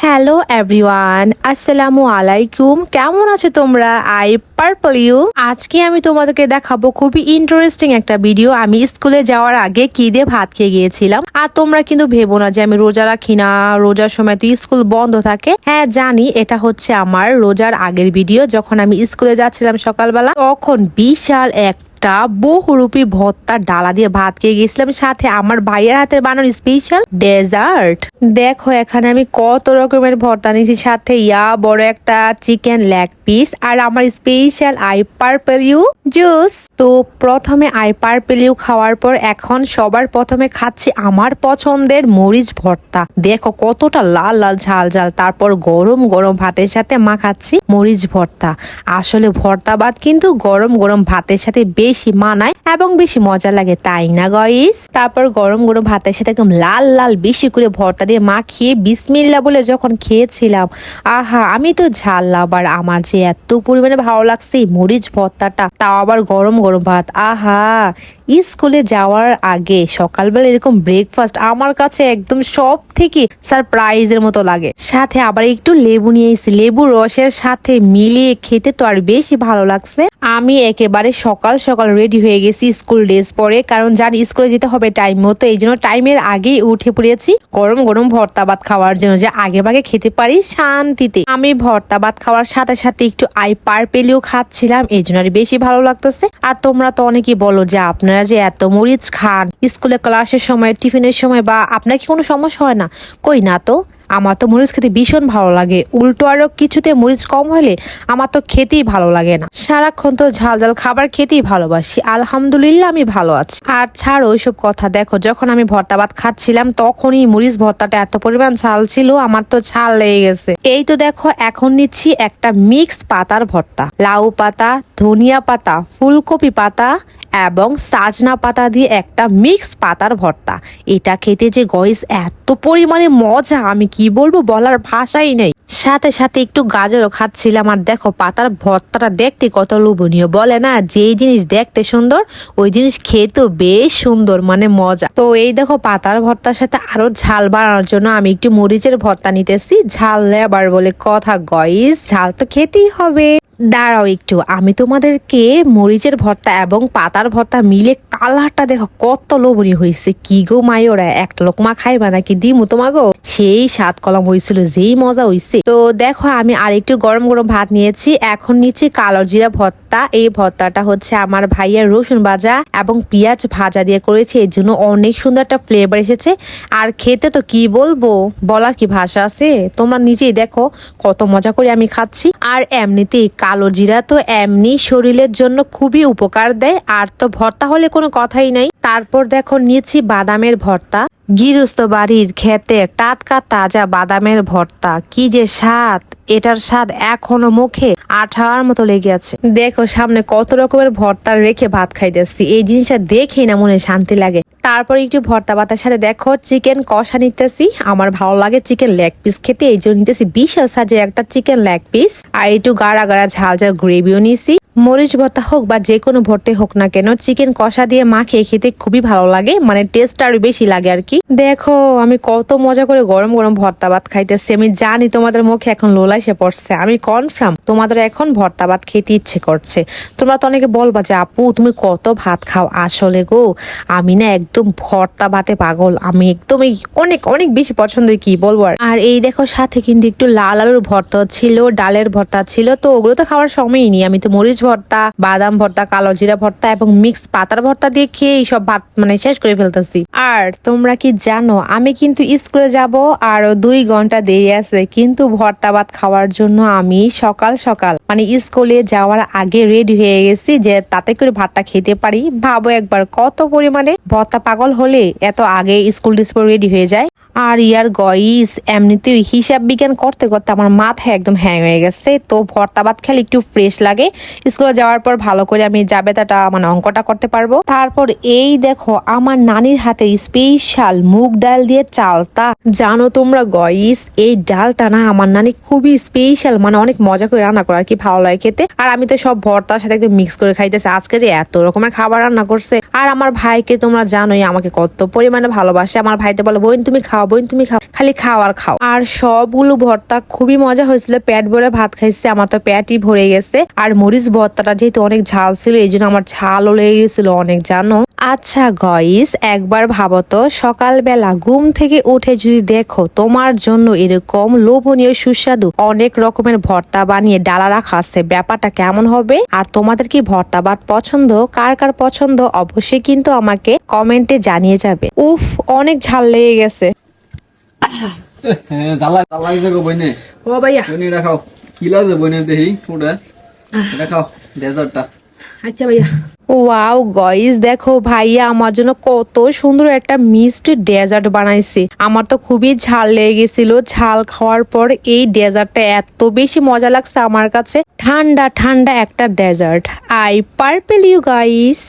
Hello everyone, আসসালামু আলাইকুম। কেমন আছো তোমরা? I purple you. আজকে আমি তোমাদেরকে দেখাবো খুবই ইন্টারেস্টিং একটা ভিডিও। আমি স্কুলে যাওয়ার আগে কি দিয়ে ভাত খেয়ে গিয়েছিলাম। আর তোমরা কিন্তু ভেবো না যে আমি রোজা রাখি না, রোজার সময় তো স্কুল বন্ধ থাকে। হ্যাঁ জানি, এটা হচ্ছে আমার রোজার আগের ভিডিও। যখন আমি স্কুলে যাচ্ছিলাম সকালবেলা, তখন বিশাল এক বহুরূপী ভর্তা ডালা দিয়ে ভাত খেয়ে গেছিলাম, সাথে আমার ভাইয়ের হাতের বানানো স্পেশাল ডেজার্ট। দেখো এখানে আমি কত রকমের ভর্তা নিয়েছি, সাথে বড় একটা চিকেন লেগ পিস আর আমার special I purple you juice. তো প্রথমে আই পার্পল ইউ খাওয়ার পর এখন সবার প্রথমে খাচ্ছি আমার পছন্দের মরিচ ভর্তা। দেখো কতটা লাল লাল ঝাল ঝাল, তারপর গরম গরম ভাতের সাথে মাখাচ্ছি মরিচ ভর্তা। আসলে ভর্তা ভাত কিন্তু গরম গরম ভাতের সাথে বেশি মানায় এবং বেশি মজা লাগে, তাই না গাইস? তারপর গরম গরম ভাতের সাথে একদম লাল লাল বেশি করে ভর্তা দিয়ে মাখিয়ে বিসমিল্লাহ বলে যখন খেয়েছিলাম, আহা, আমি তো ঝাল লাভার, আমার যে এত পরিমাণে ভালো লাগছে এই মরিচ ভর্তাটা, তাও আবার গরম গরম ভাত। আহা, স্কুলে যাওয়ার আগে সকালবেলা এরকম ব্রেকফাস্ট আমার কাছে একদম সব থেকে সারপ্রাইজের মতো লাগে। সাথে আবার একটু লেবু নিয়ে এসেছি, লেবু রসের সাথে মিলিয়ে খেতে তো আর বেশি ভালো লাগছে। আমি একেবারে সকাল সকাল রেডি হয়ে গেছি স্কুল ড্রেস পরে, কারণ জানি স্কুলে যেতে হবে টাইম মতো। এই জন্য টাইমের আগেই উঠে পড়েছি গরম গরম ভর্তা ভাত খাওয়ার জন্য, যে আগে ভাগে খেতে পারি শান্তিতে। আমি ভর্তা ভাত খাওয়ার সাথে সাথে একটু আই পার্পেলিও খাচ্ছিলাম, এই জন্য আর বেশি ভালো লাগতেছে। আর তোমরা তো অনেকেই বলো যে আপনারা যে এত মরিচ খান স্কুলে ক্লাসের সময়, টিফিনের সময়, বা আপনার কি কোনো সমস্যা হয় না? কই না তো, আমার তো মরিচ খেতে ভীষণ ভালো লাগে। উল্টো আরো কিছুতে মরিচ কম হলে আমার তো খেতেই ভালো লাগে না। সারাক্ষণ তো ঝাল ঝাল খাবার খেতেই ভালোবাসি। আলহামদুলিল্লাহ আমি ভালো আছি। আর ছাড়ো ওইসব কথা, দেখো যখন আমি ভর্তা ভাত খাচ্ছিলাম তখনই মরিচ ভর্তাটা এত পরিমাণ ঝাল ছিল, আমার তো ঝাল লেগে গেছে। এই তো দেখো এখন নিচ্ছি একটা মিক্স পাতার ভর্তা, লাউ পাতা, ধনিয়া পাতা, ফুলকপি পাতা এবং সাজনা পাতা দিয়ে একটা মিক্স পাতার ভর্তা। এটা খেতে যে গইস এত পরিমাণে মজা, আমি কি বলবো, বলার ভাষাই নেই। সাথে সাথে একটু গাজরও খাচ্ছিলাম। আর দেখো পাতার ভর্তাটা দেখতে কত লোভনীয়, বলে না যেই জিনিস দেখতে সুন্দর ওই জিনিস খেতেও বেশ সুন্দর, মানে মজা। তো এই দেখো পাতার ভর্তার সাথে আরো ঝাল বাড়ানোর জন্য আমি একটু মরিচের ভর্তা নিতেছি। ঝাল লেবার বলে কথা গইস, ঝাল তো খেতেই হবে। দাঁড়াও একটু, আমি তোমাদেরকে মরিচের ভর্তা এবং পাতার ভর্তা মিলে কালারটা দেখো কত লোভনীয় হয়েছে। কি গো মাইওরা, একটা লোকমা খাইবা নাকি দিমু তোমাগো? সেই স্বাদ কলম হয়েছিল, যেই মজা হয়েছে। তো দেখো আমি আর একটু গরম গরম ভাত নিয়েছি, এখন নিচ্ছি কালো জিরা ভর্তা। এই ভর্তাটা হচ্ছে আমার ভাইয়ের রসুন ভাজা এবং পেঁয়াজ ভাজা দিয়ে করেছে, এর জন্য অনেক সুন্দর একটা ফ্লেভার এসেছে। আর খেতে তো কি বলবো, বলার কি ভাষা আছে, তোমরা নিজেই দেখো কত মজা করে আমি খাচ্ছি। আর এমনিতেই কালো জিরা তো এমনি শরীরের জন্য খুবই উপকার দেয়, আর তো ভর্তা হলে কোনো কথাই নাই। তারপর দেখো নিয়েছি বাদামের ভর্তা, গৃহস্থ বাড়ির ক্ষেতে টাটকা তাজা বাদামের ভর্তা, কি যে স্বাদ, এটার স্বাদ এখনো মুখে আঠার মতো লেগে আছে। দেখো সামনে কত রকমের ভর্তা রেখে ভাত খাইতেছি, এই জিনিসটা দেখেই না মনে শান্তি লাগে। তারপর একটু ভর্তা ভাতের সাথে দেখো চিকেন কষা নিতেছি, আমার ভালো লাগে চিকেন লেগ পিস খেতে, এই জন্য নিতেছি বিশাল সাজে একটা চিকেন লেগ পিস। আর একটু গাড়া গাড়া ঝাল ঝাল গ্রেভিও নিছি। মরিচ ভর্তা হোক বা যে কোনো ভর্তে হোক না কেন, চিকেন কষা দিয়ে মাখিয়ে খেতে খুবই ভালো লাগে, মানে টেস্ট আরো বেশি লাগে আর কি। দেখো আমি কত মজা করে গরম গরম ভর্তা ভাত খাইতেছি। আমি জানি তোমাদের মুখে এখন লোলা এসে পড়ছে, আমি কনফার্ম তোমাদের এখন ভর্তা ভাত খেতে ইচ্ছে করছে। তোমরা তো অনেকে বলবা যে আপু তুমি কত ভাত খাও। আসলে গো আমি না একদম ভর্তা ভাতে পাগল, আমি একদম অনেক অনেক বেশি পছন্দ, কি বলবো। আর এই দেখো সাথে কিন্তু একটু লাল আলুর ভর্তা ছিল, ডালের ভর্তা ছিল, তো ওগুলো তো খাওয়ার সময়ই নেই। আমি তো মরিচ ভর্তা, বাদাম ভর্তা, কালো জিরা ভর্তা এবং মিক্স পাতার ভর্তা দিয়ে খেয়ে সব ভাত মানে শেষ করে ফেলতেছি। আর তোমরা কি জানো আমি কিন্তু স্কুলে যাব আরো 2 ঘন্টা দেরি আছে, কিন্তু ভর্তা ভাত খাওয়ার জন্য আমি সকাল সকাল মানে স্কুলে যাওয়ার আগে রেডি হয়ে গেছি, যে তাতে করে ভাতটা খেতে পারি। ভাবো একবার কত পরিমাণে ভর্তা পাগল হলে এত আগে স্কুল ড্রেস পরে রেডি হয়ে যায়। আর ইয়ার গইস এমনিতেই হিসাব বিজ্ঞান করতে করতে আমার মাথায় একদম হ্যাং হয়ে গেছে। তো ভর্তা ভাত খেলে একটু ফ্রেশ লাগে, স্কুলে যাওয়ার পর ভালো করে আমি জাবেদাটা মানে অঙ্কটা করতে পারবো। তারপর এই দেখো আমার নানির হাতে স্পেশাল মুগ ডাল দিয়ে চালতা। জানো তোমরা গইস এই ডালটা না আমার নানি খুবই স্পেশাল, মানে অনেক মজা করে রান্না করে আর কি, ভালো লাগে খেতে। আর আমি তো সব ভর্তার সাথে একদম মিক্স করে খাইতেছি। আজকে যে এত রকমের খাবার রান্না করছে। আর আমার ভাইকে তোমরা জানোই আমাকে কত পরিমাণে ভালোবাসে। আমার ভাই তো বলে বোন তুমি খাও বোন তুমি খাও, খালি খাও আর খাও। আর সবগুলো ভর্তা খুবই মজা হয়েছিল, পেট ভরে ভাত খাইছে, আমার তো পেটই ভরে গেছে। আর মরিচ ভর্তাটা যেহেতু অনেক ঝাল ছিল এই জন্য আমার ঝালও লেগে গেছিল অনেক, জানো। আচ্ছা গাইস, একবার ভাবো তো সকালবেলা ঘুম থেকে উঠে যদি দেখো তোমার জন্য এরকম লোভনীয় সুস্বাদু অনেক রকমের ভর্তা বানিয়ে ডালা রাখা আছে, ব্যাপারটা কেমন হবে? আর তোমাদের কি ভর্তা ভাত পছন্দ? কার কার পছন্দ অবশ্যই কিন্তু আমাকে কমেন্টে জানিয়ে যাবে। উফ, অনেক ঝাল লেগে গেছে। জ্বালা জ্বালা হয়েছে গো বইনে। ও ভাইয়া, বইনে এটা খাও, কি লাগে বইনে দেখি ওটা, এটা খাও ডেজার্টটা। আচ্ছা ভাইয়া। ওয়াও গাইস, দেখো ভাইয়া আমার জন্য কত সুন্দর একটা মিষ্টি ডেজার্ট বানাইছে। আমার তো খুবই ঝাল লেগে গেছিল, ঝাল খাওয়ার পর এই ডেজার্টটা এত বেশি মজা লাগছে আমার কাছে। ঠান্ডা ঠান্ডা একটা dessert. I purple you guys.